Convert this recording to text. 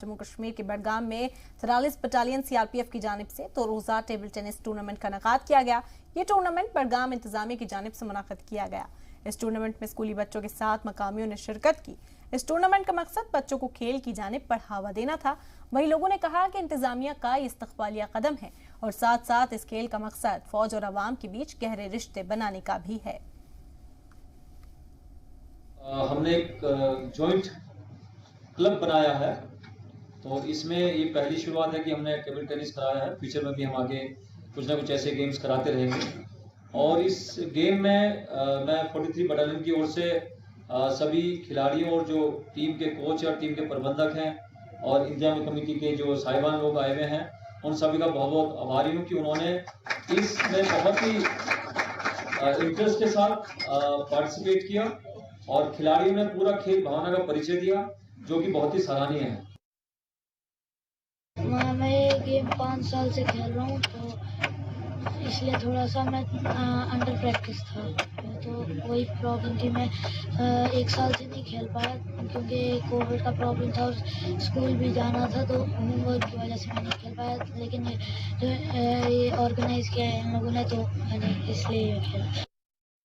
जम्मू कश्मीर के बडगाम में 43 battalion CRPF की जानिब से तो रोजा टेबल टेनिस टूर्नामेंट का इनेकाद किया गया। ये टूर्नामेंट बडगाम इंतजामिया की जानिब से मुनाकिद किया गया। इस टूर्नामेंट में स्कूली बच्चों के साथ मकामियों ने शिरकत की। इस टूर्नामेंट का मकसद बच्चों को खेल की जानिब बढ़ावा देना था। वहीं लोगों ने कहा कि इंतजामिया का ये इस्तकबालिया कदम है और साथ साथ इस खेल का मकसद फौज और अवाम के बीच गहरे रिश्ते बनाने का भी है। हमने एक जॉइंट क्लब बनाया है, तो इसमें ये पहली शुरुआत है कि हमने टेबल टेनिस कराया है। फ्यूचर में भी हम आगे कुछ ना कुछ ऐसे गेम्स कराते रहेंगे। और इस गेम में मैं 43 बटालियन की ओर से सभी खिलाड़ियों और जो टीम के कोच और टीम के प्रबंधक हैं और इंतजामी कमेटी के जो साहिबान लोग आए हुए हैं, उन सभी का बहुत बहुत आभारी हूँ कि उन्होंने इसमें बहुत ही इंटरेस्ट के साथ पार्टिसिपेट किया और खिलाड़ियों ने पूरा खेल भावना का परिचय दिया, जो कि बहुत ही सराहनीय है। मैं ये गेम 5 साल से खेल रहा हूँ, तो इसलिए थोड़ा सा मैं अंडर प्रैक्टिस था, तो वही प्रॉब्लम थी। मैं 1 साल से नहीं खेल पाया क्योंकि कोविड का प्रॉब्लम था और स्कूल भी जाना था, तो होमवर्क की वजह से मैं नहीं खेल पाया। लेकिन ये ऑर्गेनाइज किया है इन लोगों ने, तो मैंने इसलिए खेला।